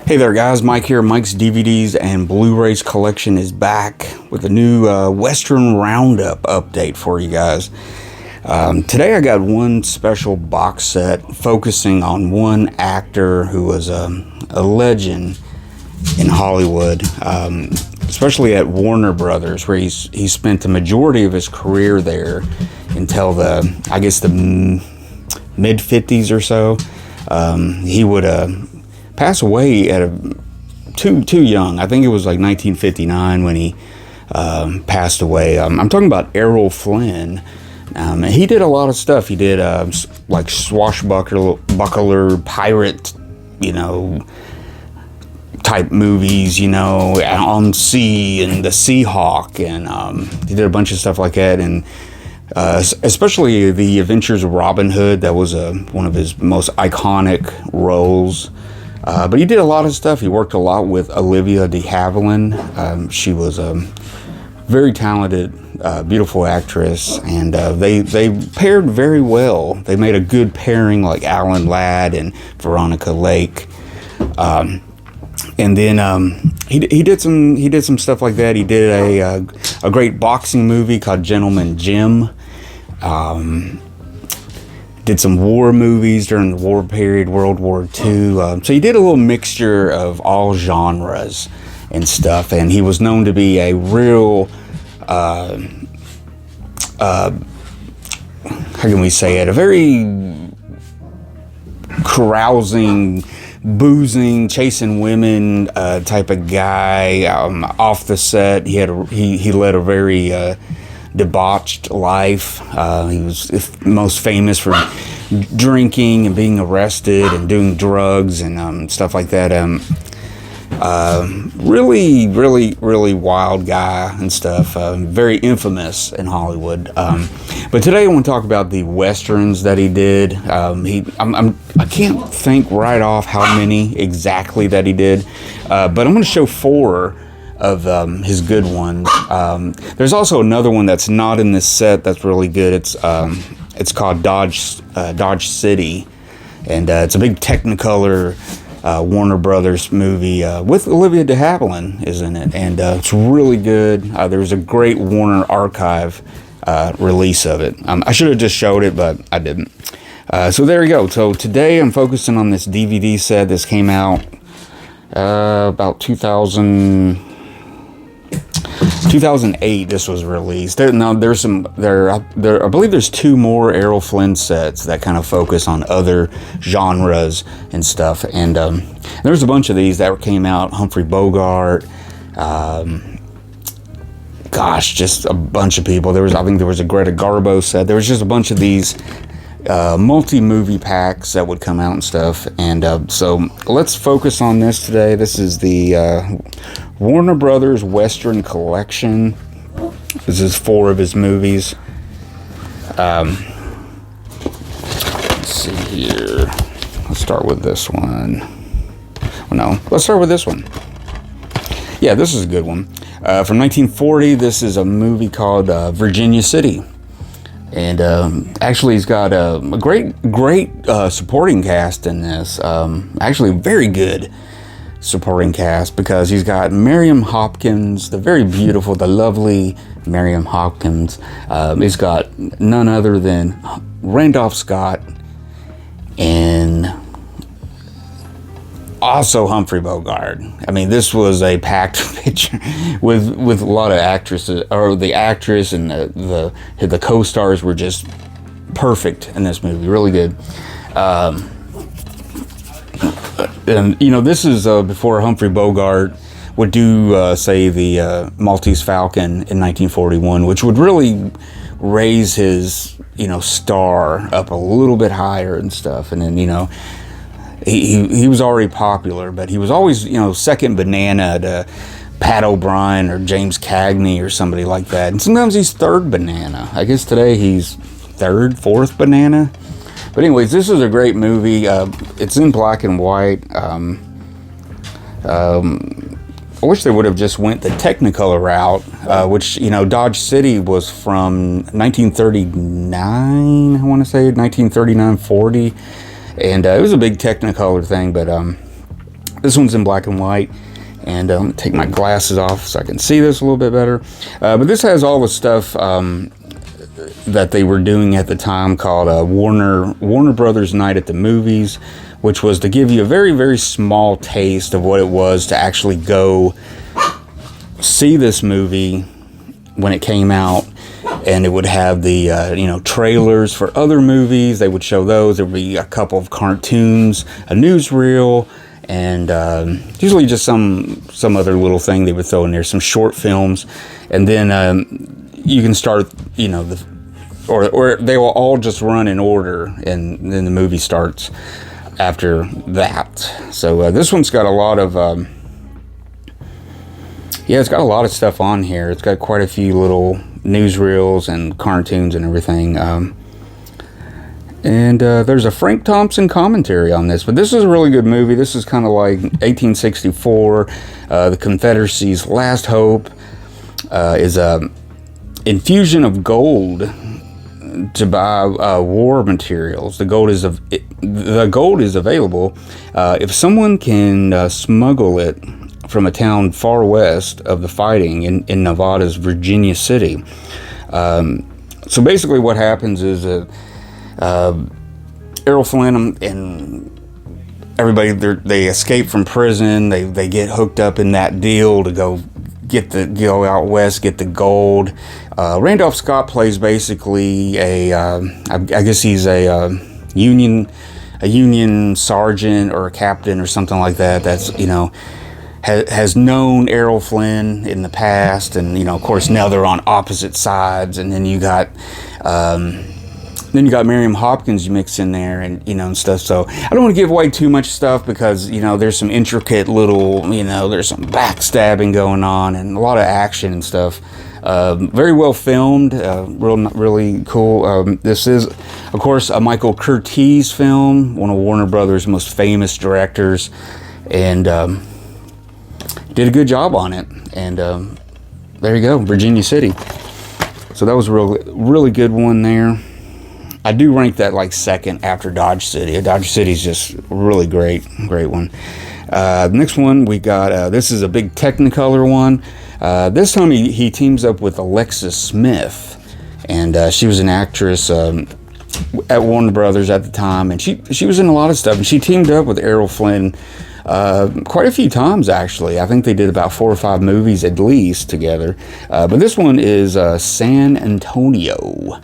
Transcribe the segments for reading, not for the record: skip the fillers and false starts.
Hey there guys, Mike here. Mike's DVDs and Blu-rays collection is back with a new Western Roundup update for you guys. Today I got one special box set focusing on one actor who was a legend in Hollywood, especially at Warner Brothers, where he spent the majority of his career there until the mid-50s or so. He would pass away at too young. I think it was like 1959 when he passed away. I'm talking about Errol Flynn. And he did a lot of stuff. He did like swashbuckler pirate, type movies, on sea and the Seahawk, and he did a bunch of stuff like that. And especially the Adventures of Robin Hood. That was one of his most iconic roles. But he did a lot of stuff. He worked a lot with Olivia de Havilland. She was a very talented, beautiful actress, and they paired very well. They made a good pairing, like Alan Ladd and Veronica Lake. And then he did some stuff like that. He did a great boxing movie called Gentleman Jim. Did some war movies during the war period, World War II. So he did a little mixture of all genres and stuff. And he was known to be a real, how can we say it? A very carousing, boozing, chasing women type of guy. Off the set, he led a very debauched life. He was most famous for drinking and being arrested and doing drugs and stuff like that. Really wild guy and stuff. Very infamous in Hollywood. But today I want to talk about the westerns that he did. I can't think right off how many exactly that he did, but I'm going to show 4 of his good ones. There's also another one that's not in this set that's really good. It's called Dodge City, and it's a big Technicolor Warner Brothers movie with Olivia de Havilland is in it, and it's really good. There was a great Warner Archive release of it. I should have just showed it, but I didn't. So there you go. So today I'm focusing on this DVD set. This came out about 2008. This was released. I believe there's 2 more Errol Flynn sets that kind of focus on other genres and stuff. And there's a bunch of these that came out. Humphrey Bogart, just a bunch of people. I think there was a Greta Garbo set. There was just a bunch of these multi-movie packs that would come out and stuff. And so let's focus on this today. This is the Warner Brothers Western Collection. This is 4 of his movies. Let's see here. Let's start with this one. Let's start with this one. Yeah, this is a good one. From 1940, this is a movie called Virginia City. And actually, he's got a great supporting cast in this. Actually, very good supporting cast, because he's got Miriam Hopkins, the very beautiful, the lovely Miriam Hopkins. He's got none other than Randolph Scott, and also Humphrey Bogart. I mean, this was a packed picture with a lot of actresses, or the actress and the co-stars were just perfect in this movie. Really good. And this is before Humphrey Bogart would do say the Maltese Falcon in 1941, which would really raise his star up a little bit higher and stuff. And then he was already popular, but he was always second banana to Pat O'Brien or James Cagney or somebody like that. And sometimes he's third banana. I guess today he's third, fourth banana. But anyways, this is a great movie. It's in black and white. I wish they would have just went the Technicolor route, which, Dodge City was from 1939, I want to say, 1939-40. And it was a big Technicolor thing, but This one's in black and white. And I'm going to take my glasses off so I can see this a little bit better. But this has all the stuff that they were doing at the time called Warner Brothers Night at the Movies, which was to give you a very, very small taste of what it was to actually go see this movie when it came out. And it would have the trailers for other movies. They would show those. There would be a couple of cartoons, a newsreel, and usually just some other little thing they would throw in there, some short films, and then you can start, or they will all just run in order, and then the movie starts after that. So this one's got a lot of, it's got a lot of stuff on here. It's got quite a few little newsreels and cartoons and everything. And there's a Frank Thompson commentary on this. But this is a really good movie. This is kind of like 1864. The Confederacy's last hope is a infusion of gold to buy war materials. The gold is available if someone can smuggle it from a town far west of the fighting in Nevada's Virginia City. So basically what happens is that Errol Flynn and everybody, they escape from prison. They get hooked up in that deal to go out west, get the gold. Randolph Scott plays basically I guess he's a Union sergeant or a captain or something like that. That's, has known Errol Flynn in the past, and of course now they're on opposite sides. And then you got Miriam Hopkins you mix in there, and stuff. So I don't want to give away too much stuff because there's some intricate little there's some backstabbing going on and a lot of action and stuff. Very well filmed, really cool. This is, of course, a Michael Curtiz film, one of Warner Brothers' most famous directors, and did a good job on it. And there you go, Virginia City. So that was a really good one there. I do rank that like second after Dodge City. Dodge City is just really great one. Next one we got, this is a big Technicolor one. This time he teams up with Alexis Smith, and she was an actress at Warner Brothers at the time, and she was in a lot of stuff, and she teamed up with Errol Flynn quite a few times, actually. I think they did about 4 or 5 movies at least together. But this one is San Antonio.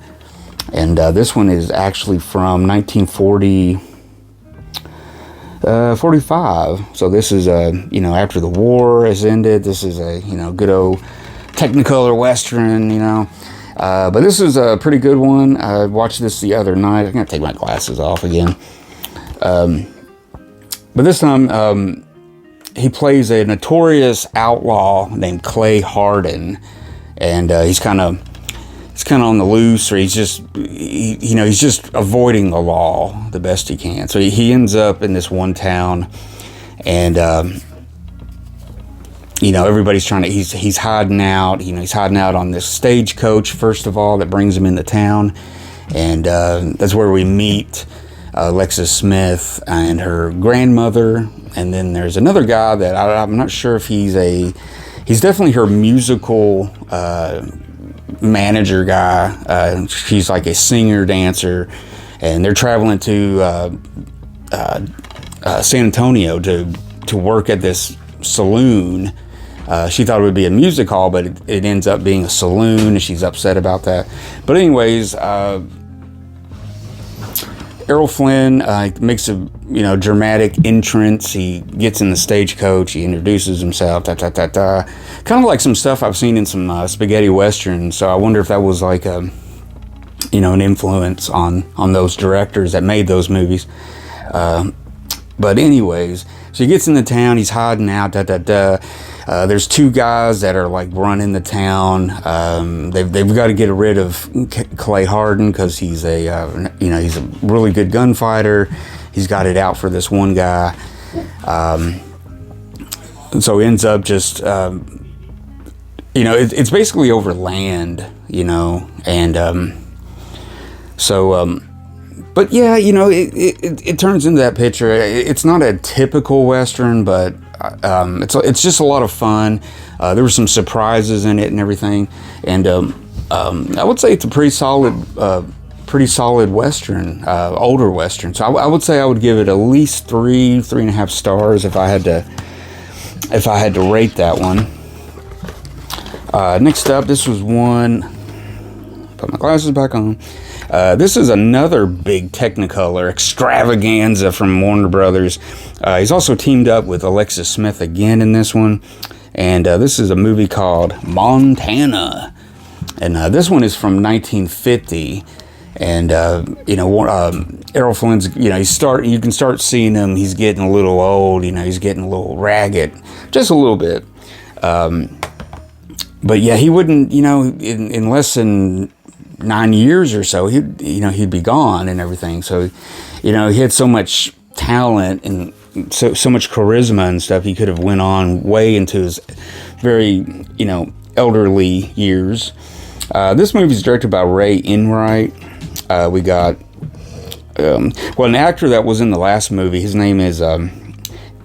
And this one is actually from 1945. So this is after the war has ended. This is a good old Technicolor Western. But this is a pretty good one. I watched this the other night. I'm gonna take my glasses off again. But this time he plays a notorious outlaw named Clay Hardin, and he's kind of on the loose, or he's just avoiding the law the best he can. So he ends up in this one town, and everybody's trying to, he's hiding out. He's hiding out on this stagecoach, first of all, that brings him into town. And that's where we meet Alexis Smith and her grandmother. And then there's another guy that I'm not sure if he's definitely her musical manager guy. She's like a singer, dancer, and they're traveling to San Antonio to work at this saloon. She thought it would be a music hall, but it ends up being a saloon, and she's upset about that. But anyways, Errol Flynn makes a dramatic entrance. He gets in the stagecoach. He introduces himself. Kind of like some stuff I've seen in some spaghetti westerns. So I wonder if that was like an influence on those directors that made those movies. But anyways, so he gets in the town. He's hiding out. There's 2 guys that are like running the town. They've got to get rid of Clay Hardin because he's he's a really good gunfighter. He's got it out for this one guy. So he ends up just it's basically over land, and so But yeah, it turns into that picture. It's not a typical Western, but it's just a lot of fun. There were some surprises in it and everything, and I would say it's a pretty solid Western, older Western. So I would say I would give it at least 3.5 stars if I had to rate that one. Next up, this was one. Put my glasses back on. This is another big Technicolor extravaganza from Warner Brothers. He's also teamed up with Alexis Smith again in this one. And this is a movie called Montana. And this one is from 1950. And, Errol Flynn's, you can start seeing him. He's getting a little old, he's getting a little ragged. Just a little bit. But yeah, he wouldn't, in less than 9 years or so, he'd be gone and everything. So, he had so much talent and so much charisma and stuff. He could have went on way into his very, elderly years. This movie is directed by Ray Enright. We got, an actor that was in the last movie. His name is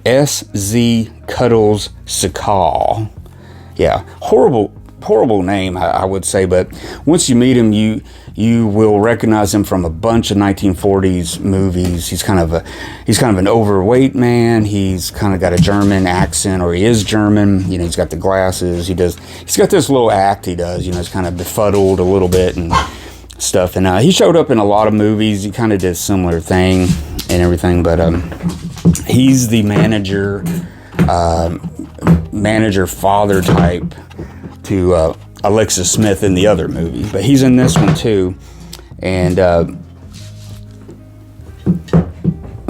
S.Z. Cuddles Sakal. Yeah, horrible name, I would say, but once you meet him, you will recognize him from a bunch of 1940s movies. He's kind of an overweight man. He's kind of got a German accent, or he is German. He's got the glasses. He's got this little act he does. He's kind of befuddled a little bit and stuff. And he showed up in a lot of movies. He kind of did a similar thing and everything, but he's the manager father type to Alexis Smith in the other movie, but he's in this one too. And let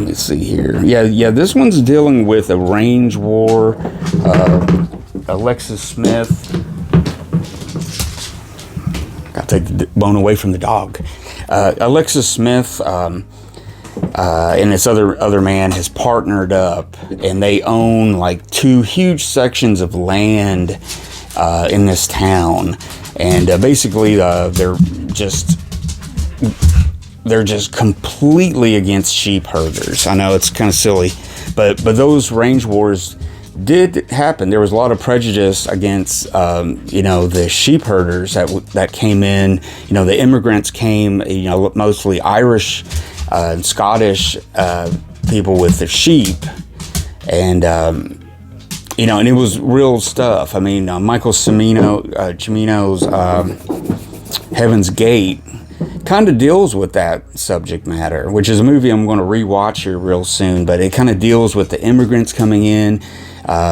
me see here. Yeah, this one's dealing with a range war. Alexis Smith. Gotta take the bone away from the dog. Alexis Smith and this other man has partnered up, and they own like 2 huge sections of land in this town, and basically they're just completely against sheep herders. I know it's kind of silly, but those range wars did happen. There was a lot of prejudice against the sheep herders that came in. The immigrants came, mostly Irish and Scottish people with the sheep, and and it was real stuff. I mean, Michael Cimino's Heaven's Gate kind of deals with that subject matter, which is a movie I'm going to rewatch here real soon. But it kind of deals with the immigrants coming in,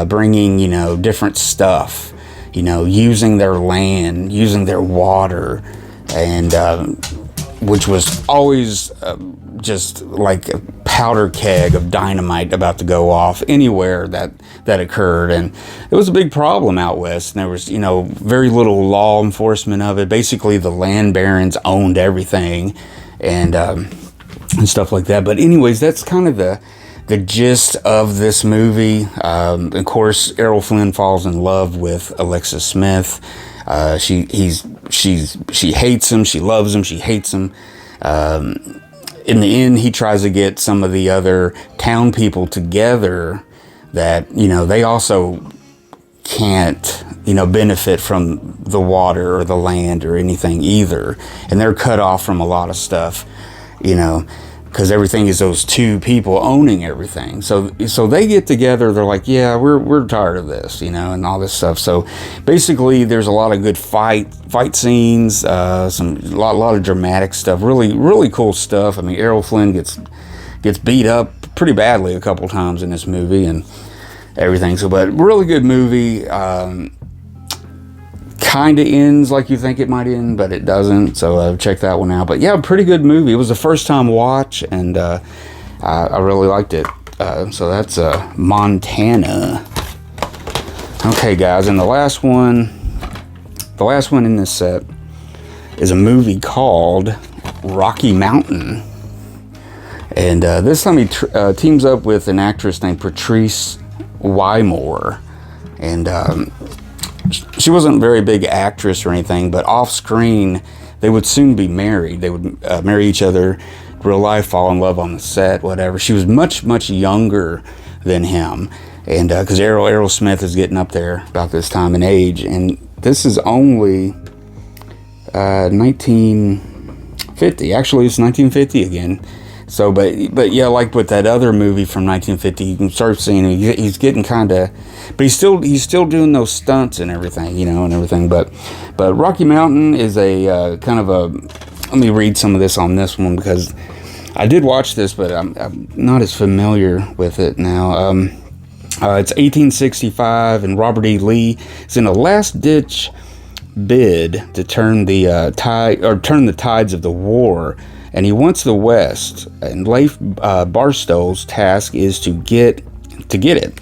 bringing different stuff, using their land, using their water, and which was always just like a powder keg of dynamite about to go off anywhere that occurred. And it was a big problem out west, and there was very little law enforcement of it. Basically the land barons owned everything, and stuff like that. But anyways, that's kind of the gist of this movie. Of course, Errol Flynn falls in love with Alexis Smith. She hates him, she loves him, she hates him. In the end, he tries to get some of the other town people together that, they also can't, benefit from the water or the land or anything either. And they're cut off from a lot of stuff, because everything is those 2 people owning everything. So they get together. They're like, yeah, we're tired of this, and all this stuff. So basically, there's a lot of good fight scenes, a lot of dramatic stuff. Really, really cool stuff. I mean, Errol Flynn gets beat up pretty badly a couple times in this movie and everything. So, but really good movie. Kind of ends like you think it might end, but it doesn't. So check that one out. But yeah, pretty good movie. It was a first time watch, and I really liked it. So that's Montana. Okay, guys, and the last one in this set is a movie called Rocky Mountain. And this time he teams up with an actress named Patrice Wymore. And she wasn't a very big actress or anything, but off screen they would soon be married. They would marry each other real life, fall in love on the set, whatever. She was much younger than him, and because Errol Smith is getting up there about this time in age, and this is only 1950. Actually, it's 1950 again. So, but yeah, like with that other movie from 1950, you can start seeing he's getting kind of, but he's still doing those stunts and everything, you know, and everything. But Rocky Mountain is a kind of a. Let me read some of this on this one because I did watch this, but I'm not as familiar with it now. It's 1865, and Robert E. Lee is in a last-ditch bid to turn the tides of the war. And he wants the West, and Leif Barstow's task is to get it.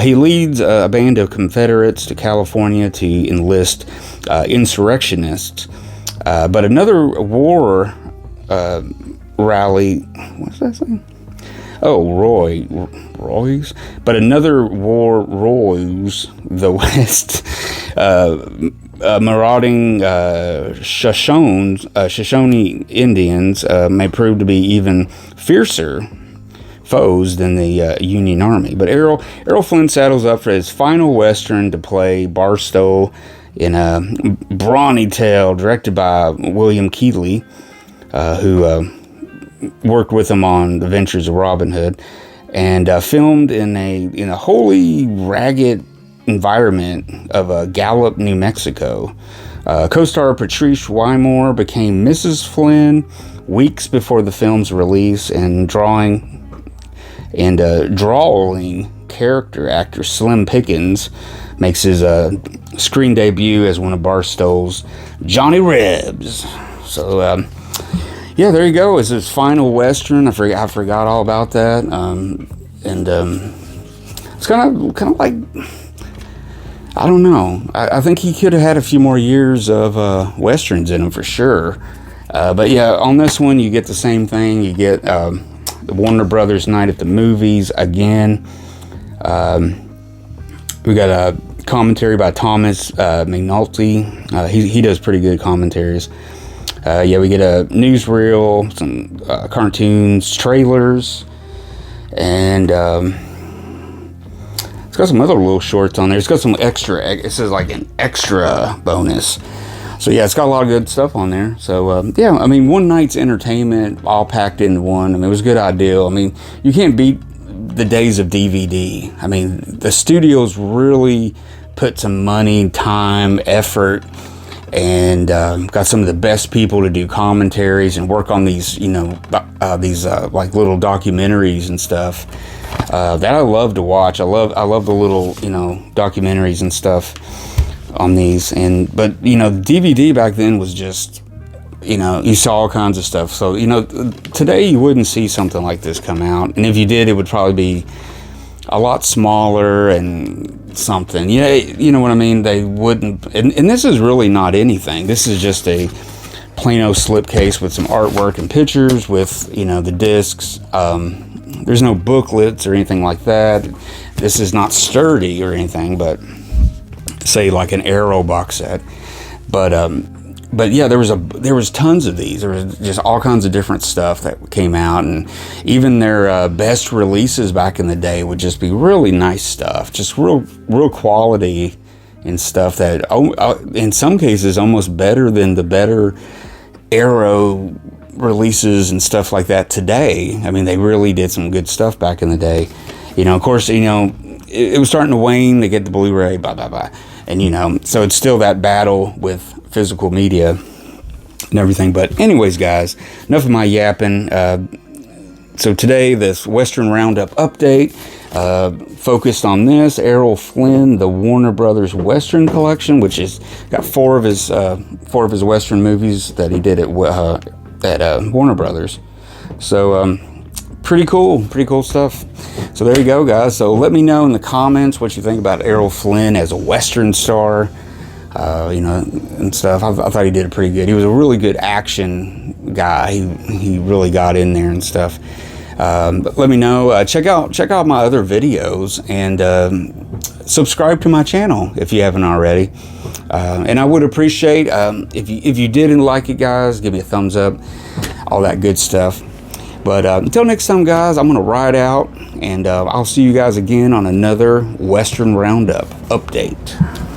He leads a band of Confederates to California to enlist insurrectionists. But another war rally, what's that saying? Oh, Roy's. But another war roils the West. Marauding Shoshone Indians may prove to be even fiercer foes than the Union Army. But Errol Flynn saddles up for his final Western to play Barstow in a brawny tale directed by William Keighley, who worked with him on The Adventures of Robin Hood, and filmed in a wholly ragged environment of Gallup, New Mexico. Co-star Patrice Wymore became Mrs. Flynn weeks before the film's release, and drawling character actor Slim Pickens makes his screen debut as one of Barstow's Johnny Rebs. So yeah, there you go. It's his final Western. I forgot all about that. It's kind of like, I don't know. I think he could have had a few more years of Westerns in him for sure. But yeah, on this one, you get the same thing. You get the Warner Brothers Night at the Movies again. We got a commentary by Thomas McNulty. He does pretty good commentaries. Yeah, we get a newsreel, some cartoons, trailers, and it's got some other little shorts on there. It's got some extra. It says like an extra bonus. So yeah, it's got a lot of good stuff on there. So yeah, I mean, one night's entertainment all packed into one. I mean, it was a good idea. I mean, you can't beat the days of DVD. I mean, the studios really put some money, time, effort, and got some of the best people to do commentaries and work on these, you know, like little documentaries and stuff. That I love to watch. I love the little, you know, documentaries and stuff on these. But you know, DVD back then was just, you know, you saw all kinds of stuff. So, you know, today you wouldn't see something like this come out, and if you did, it would probably be a lot smaller and something. Yeah, you know what I mean? They wouldn't, and this is really not anything. This is just a plain old slipcase with some artwork and pictures with, you know, the discs. There's no booklets or anything like that. This is not sturdy or anything, but say like an Errol box set. But yeah, there was tons of these. There was just all kinds of different stuff that came out, and even their best releases back in the day would just be really nice stuff, just real quality and stuff that in some cases almost better than the better Arrow releases and stuff like that today. I mean, they really did some good stuff back in the day. You know, of course, you know, it was starting to wane. They get the Bluray, blah blah blah, and you know, so it's still that battle with physical media and everything. But anyways, guys, enough of my yapping. So today, this Western Roundup update focused on this Errol Flynn, the Warner Brothers Western Collection, which is got four of his Western movies that he did at Warner Brothers. So pretty cool stuff. So there you go, guys. So let me know in the comments what you think about Errol Flynn as a Western star. You know, and stuff. I thought he did pretty good. He was a really good action guy. He really got in there and stuff. But let me know. Check out my other videos, and subscribe to my channel if you haven't already. And I would appreciate if you didn't like it, guys, give me a thumbs up. All that good stuff. But until next time, guys, I'm going to ride out, and I'll see you guys again on another Western Roundup update.